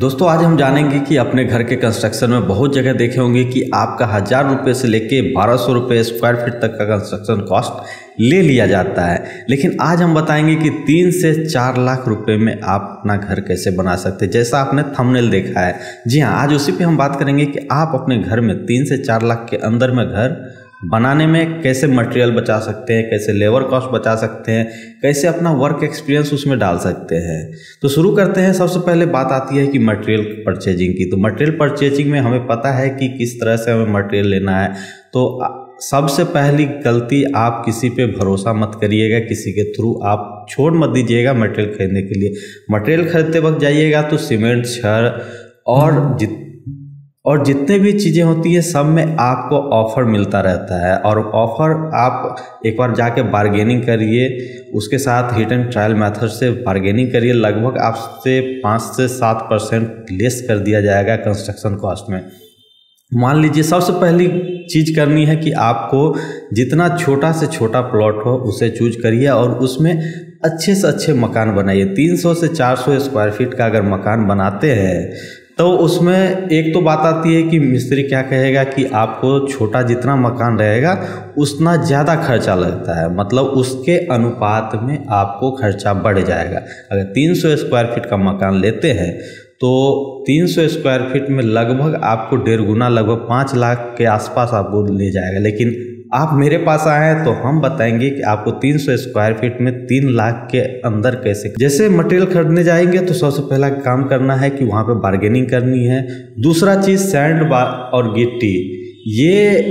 दोस्तों आज हम जानेंगे कि अपने घर के कंस्ट्रक्शन में बहुत जगह देखे होंगे कि आपका 1000 रुपये से लेके 1200 रुपये स्क्वायर फीट तक का कंस्ट्रक्शन कॉस्ट ले लिया जाता है। लेकिन आज हम बताएंगे कि 3 से 4 लाख रुपए में आप अपना घर कैसे बना सकते हैं। जैसा आपने थंबनेल देखा है, जी हाँ, आज उसी पे हम बात करेंगे कि आप अपने घर में 3 से 4 लाख के अंदर में घर बनाने में कैसे मटेरियल बचा सकते हैं, कैसे लेबर कॉस्ट बचा सकते हैं, कैसे अपना वर्क एक्सपीरियंस उसमें डाल सकते हैं। तो शुरू करते हैं। सबसे पहले बात आती है कि मटेरियल परचेजिंग की। तो मटेरियल परचेजिंग में हमें पता है कि किस तरह से हमें मटेरियल लेना है। तो सबसे पहली गलती, आप किसी पे भरोसा मत करिएगा, किसी के थ्रू आप छोड़ मत दीजिएगा मटेरियल खरीदने के लिए। मटेरियल खरीदते वक्त जाइएगा तो सीमेंट, छड़ और जितने भी चीज़ें होती है सब में आपको ऑफ़र मिलता रहता है। और ऑफ़र आप एक बार जाके बारगेनिंग करिए, उसके साथ हिट एंड ट्रायल मेथड से बारगेनिंग करिए। लगभग आपसे 5 से 7% लेस कर दिया जाएगा कंस्ट्रक्शन कॉस्ट में। मान लीजिए सबसे पहली चीज़ करनी है कि आपको जितना छोटा से छोटा प्लॉट हो उसे चूज करिए और उसमें अच्छे से अच्छे मकान बनाइए। 300 से 400 स्क्वायर फीट का अगर मकान बनाते हैं तो उसमें एक तो बात आती है कि मिस्त्री क्या कहेगा कि आपको छोटा जितना मकान रहेगा उतना ज़्यादा खर्चा लगता है, मतलब उसके अनुपात में आपको खर्चा बढ़ जाएगा। अगर 300 स्क्वायर फीट का मकान लेते हैं तो 300 स्क्वायर फीट में लगभग आपको 1.5 गुना, लगभग 5 लाख के आसपास आपको ले जाएगा। लेकिन आप मेरे पास आए हैं तो हम बताएंगे कि आपको 300 स्क्वायर फीट में 3 लाख के अंदर कैसे। जैसे मटेरियल खरीदने जाएंगे तो सबसे पहला काम करना है कि वहाँ पे बार्गेनिंग करनी है। दूसरा चीज़ सैंड और गिट्टी, ये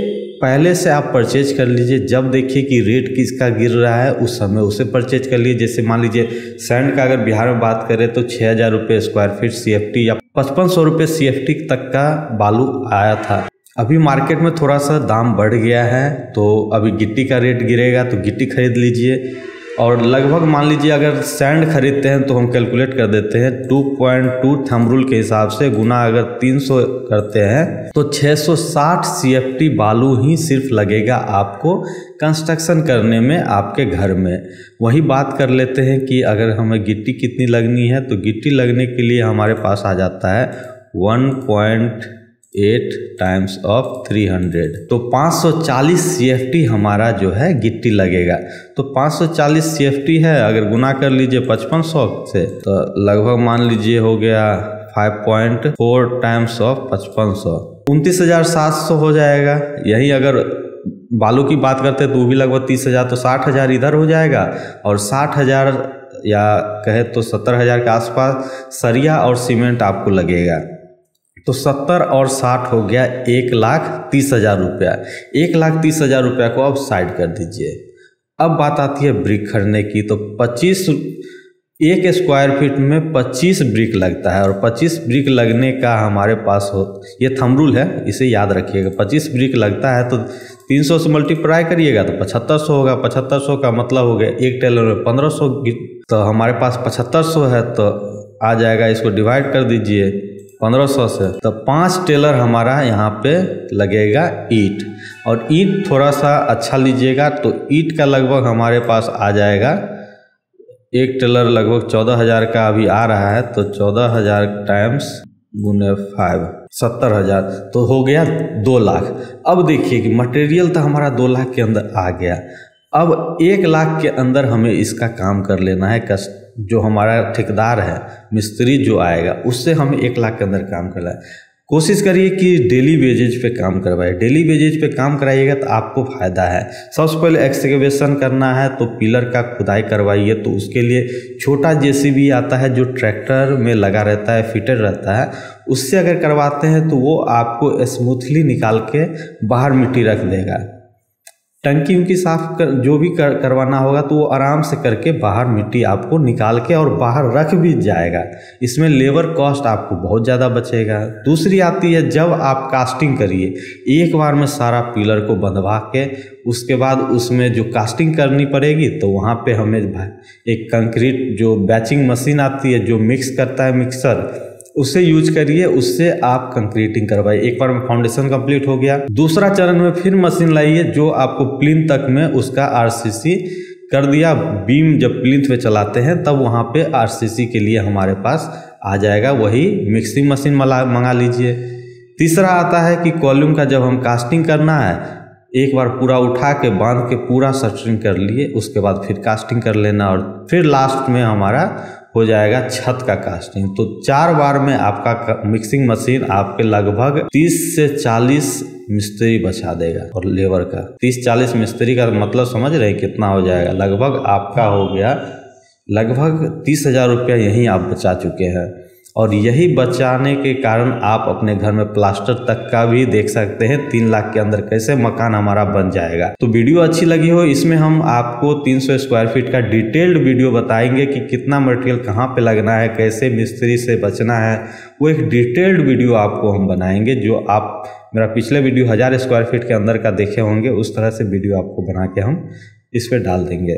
पहले से आप परचेज कर लीजिए। जब देखिए कि रेट किसका गिर रहा है उस समय उसे परचेज कर लीजिए। जैसे मान लीजिए सैंड का अगर बिहार में बात करें तो 6000 रुपये स्क्वायर फीट CFT या 5500 रुपये CFT तक का बालू आया था। अभी मार्केट में थोड़ा सा दाम बढ़ गया है तो अभी गिट्टी का रेट गिरेगा तो गिट्टी खरीद लीजिए। और लगभग मान लीजिए अगर सैंड खरीदते हैं तो हम कैलकुलेट कर देते हैं 2.2 थंब रूल के हिसाब से गुना अगर 300 करते हैं तो 660 CFT बालू ही सिर्फ लगेगा आपको कंस्ट्रक्शन करने में आपके घर में। वही बात कर लेते हैं कि अगर हमें गिट्टी कितनी लगनी है तो गिट्टी लगने के लिए हमारे पास आ जाता है 1.8 टाइम्स ऑफ 300, तो 540 CFT हमारा जो है गिट्टी लगेगा। तो 540 CFT है, अगर गुना कर लीजिए 5500 से तो लगभग मान लीजिए हो गया 5.4 टाइम्स ऑफ 5500, 29,700 हो जाएगा। यही अगर बालू की बात करते हैं तो वो भी लगभग 30,000, तो 60,000 इधर हो जाएगा और 60,000 या कहे तो 70,000 के आसपास सरिया और सीमेंट आपको लगेगा। तो 70 और 60 हो गया 1,30,000 रुपया। 1,30,000 रुपया को अब साइड कर दीजिए। अब बात आती है ब्रिक खरीदने की। तो 1 स्क्वायर फीट में 25 ब्रिक लगता है और 25 ब्रिक लगने का हमारे पास हो, ये थंब रूल है, इसे याद रखिएगा। 25 ब्रिक लगता है तो 300 से मल्टीप्लाई करिएगा तो 7500 होगा। 7500 का मतलब हो गया एक टेलर में 1500, तो हमारे पास 7500 है तो आ जाएगा, इसको डिवाइड कर दीजिए 1500 से, तो 5 टेलर हमारा यहाँ पे लगेगा ईंट। और ईंट थोड़ा सा अच्छा लीजिएगा तो ईंट का लगभग हमारे पास आ जाएगा, एक टेलर लगभग 14,000 का अभी आ रहा है, तो 14,000 टाइम्स गुने 5 70,000, तो हो गया 2 लाख। अब देखिए कि मटेरियल तो हमारा 2 लाख के अंदर आ गया। अब 1 लाख के अंदर हमें इसका काम कर लेना है। जो हमारा ठेकेदार है, मिस्त्री जो आएगा, उससे हमें 1 लाख के अंदर काम करना है। कोशिश करिए कि डेली वेजेज पे काम करवाए। डेली वेजेज पे काम कराइएगा तो आपको फ़ायदा है। सबसे पहले एक्सकेवेशन करना है तो पिलर का खुदाई करवाइए, तो उसके लिए छोटा JCB आता है जो ट्रैक्टर में लगा रहता है, फिटेड रहता है, उससे अगर करवाते हैं तो वो आपको स्मूथली निकाल के बाहर मिट्टी रख देगा। टंकी उनकी साफ कर जो भी करवाना होगा तो वो आराम से करके बाहर मिट्टी आपको निकाल के और बाहर रख भी जाएगा। इसमें लेबर कॉस्ट आपको बहुत ज़्यादा बचेगा। दूसरी आती है जब आप कास्टिंग करिए, एक बार में सारा पिलर को बंधवा के उसके बाद उसमें जो कास्टिंग करनी पड़ेगी तो वहाँ पे हमें एक कंक्रीट जो बैचिंग मशीन आती है जो मिक्स करता है, मिक्सर, उसे यूज करिए, उससे आप कंक्रीटिंग करवाइए। एक बार में फाउंडेशन कंप्लीट हो गया, दूसरा चरण में फिर मशीन लाइए जो आपको प्लिंथ तक में उसका RCC कर दिया। बीम जब प्लिंथ पे चलाते हैं तब वहाँ पे RCC के लिए हमारे पास आ जाएगा, वही मिक्सिंग मशीन मंगा लीजिए। तीसरा आता है कि कॉलम का जब हम कास्टिंग करना है, एक बार पूरा उठा के बांध के पूरा शटरिंग कर लिए, उसके बाद फिर कास्टिंग कर लेना और फिर लास्ट में हमारा हो जाएगा छत का कास्टिंग। तो 4 बार में आपका मिक्सिंग मशीन आपके लगभग 30 से 40 मिस्त्री बचा देगा। और लेबर का 30-40 मिस्त्री का मतलब समझ रहे हैं कितना हो जाएगा, लगभग आपका हो गया लगभग 30,000 रुपया यहीं आप बचा चुके हैं। और यही बचाने के कारण आप अपने घर में प्लास्टर तक का भी देख सकते हैं 3 लाख के अंदर कैसे मकान हमारा बन जाएगा। तो वीडियो अच्छी लगी हो, इसमें हम आपको 300 स्क्वायर फीट का डिटेल्ड वीडियो बताएंगे कि कितना मटेरियल कहाँ पे लगना है, कैसे मिस्त्री से बचना है, वो एक डिटेल्ड वीडियो आपको हम बनाएंगे। जो आप मेरा पिछले वीडियो 1000 स्क्वायर फीट के अंदर का देखे होंगे, उस तरह से वीडियो आपको बना के हम इस पर डाल देंगे।